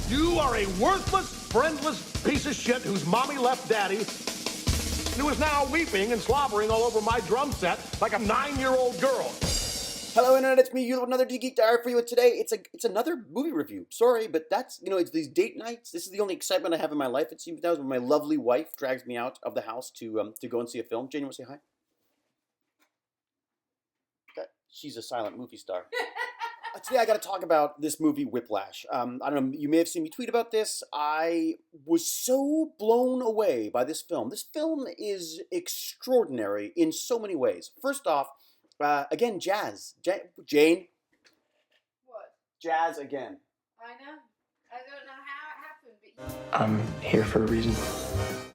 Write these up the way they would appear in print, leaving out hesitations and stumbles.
You are a worthless, friendless piece of shit whose mommy left daddy, who is now weeping and slobbering all over my drum set like a 9-year-old girl. Hello, Internet, it's me, you with another Geek Diary for you, and today it's another movie review. Sorry, but that's, it's these date nights. This is the only excitement I have in my life, it seems now, is when my lovely wife drags me out of the house to go and see a film. Jane, you want to say hi? Okay. She's a silent movie star. Today I got to talk about this movie, Whiplash. I don't know, you may have seen me tweet about this. I was so blown away by this film. This film is extraordinary in so many ways. First off, again, jazz. Jane? What? Jazz again. I know. I don't know how it happened, but I'm here for a reason.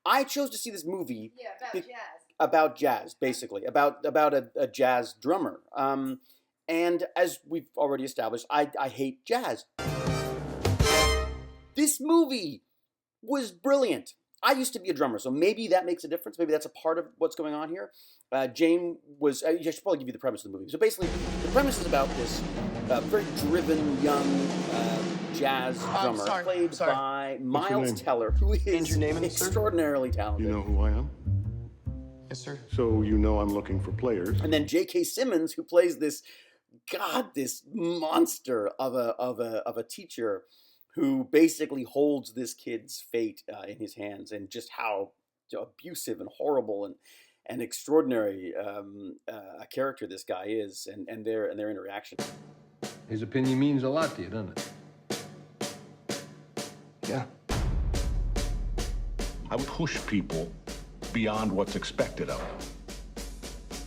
I chose to see this movie jazz. About jazz, basically. About a jazz drummer. And as we've already established, I hate jazz. This movie was brilliant. I used to be a drummer, so maybe that makes a difference. Maybe that's a part of what's going on here. Jane was... I should probably give you the premise of the movie. So basically, the premise is about this very driven, young jazz drummer played by Miles Teller, who is extraordinarily talented. You know who I am? Yes, sir. So you know I'm looking for players. And then J.K. Simmons, who plays this monster of a teacher who basically holds this kid's fate in his hands, and just how abusive and horrible and extraordinary a character this guy is, and their interaction. His opinion means a lot to you, doesn't it? Yeah. I push people beyond what's expected of them.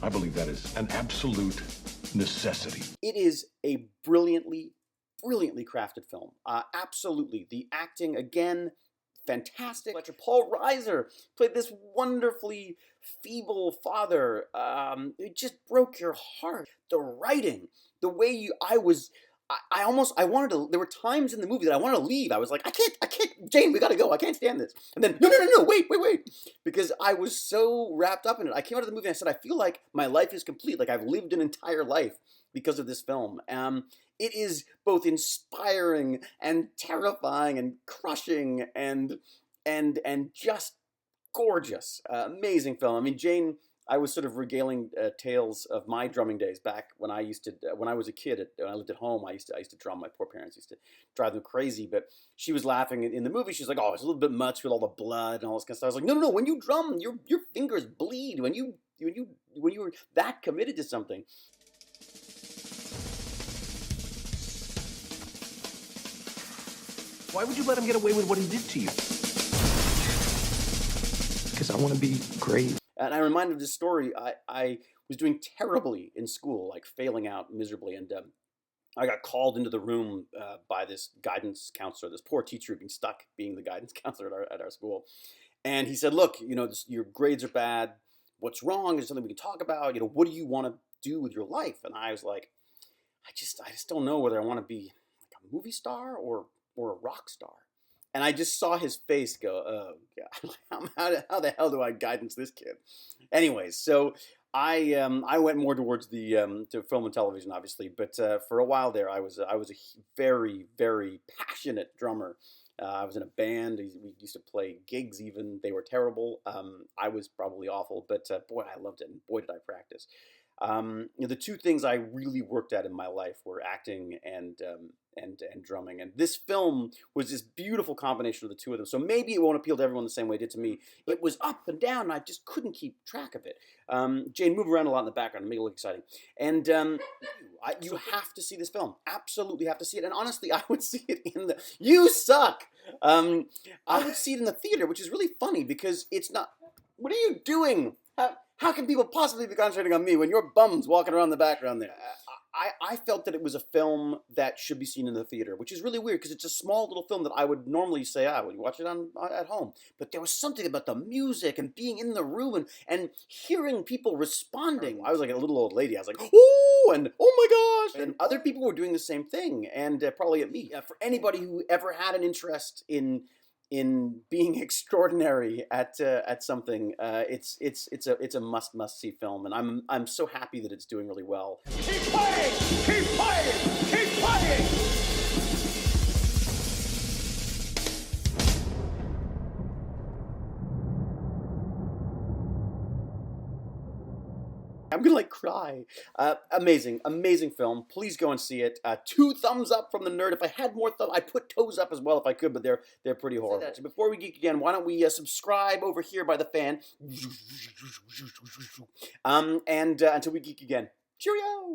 I believe that is an absolute necessity. It is a brilliantly crafted film. Absolutely. The acting, again, fantastic. Paul Reiser played this wonderfully feeble father. It just broke your heart. The writing, the way I wanted to, there were times in the movie that I wanted to leave. I was like, I can't, Jane, we gotta go. I can't stand this. And then, no, wait. Because I was so wrapped up in it. I came out of the movie and I said, I feel like my life is complete. Like I've lived an entire life because of this film. It is both inspiring and terrifying and crushing and just gorgeous. Amazing film. I mean, Jane, I was sort of regaling tales of my drumming days back when I was a kid. When I lived at home, I used to drum. My poor parents used to drive them crazy. But she was laughing in the movie. She's like, "Oh, it's a little bit much with all the blood and all this kind of stuff." I was like, "No. When you drum, your fingers bleed. When you were that committed to something." Why would you let him get away with what he did to you? Because I want to be great. And I'm reminded of this story. I was doing terribly in school, like failing out miserably, and I got called into the room by this guidance counselor, this poor teacher who'd been stuck being the guidance counselor at our school. And he said, "Look, your grades are bad. What's wrong? Is something we can talk about? What do you want to do with your life?" And I was like, I just don't know whether I want to be like a movie star or a rock star. And I just saw his face go, "Oh God, how the hell do I guidance this kid?" Anyways, so I went more towards the to film and television, obviously, but for a while there, I was a very, very passionate drummer. I was in a band. We used to play gigs even. They were terrible. I was probably awful, but boy, I loved it, and boy, did I practice. The two things I really worked at in my life were acting and drumming, and this film was this beautiful combination of the two of them. So maybe it won't appeal to everyone the same way it did to me. It was up and down, and I just couldn't keep track of it. Jane, move around a lot in the background and make it look exciting. And you have to see this film. Absolutely have to see it. And honestly, I would see it in the... You suck! I would see it in the theater, which is really funny because it's not... What are you doing? How can people possibly be concentrating on me when your bum's walking around the background there? I felt that it was a film that should be seen in the theater, which is really weird because it's a small little film that I would normally say, would you watch it at home? But there was something about the music and being in the room and hearing people responding. I was like a little old lady. I was like, "Ooh," and "Oh my gosh." And other people were doing the same thing, and probably at me. For anybody who ever had an interest in being extraordinary at something, it's a must see film, and I'm so happy that it's doing really well. Keep playing! Keep playing! Keep playing! I'm gonna like cry. Amazing, amazing film. Please go and see it. 2 thumbs up from the nerd. If I had more I'd put toes up as well if I could, but they're pretty horrible. So before we geek again, why don't we subscribe over here by the fan? And until we geek again, cheerio.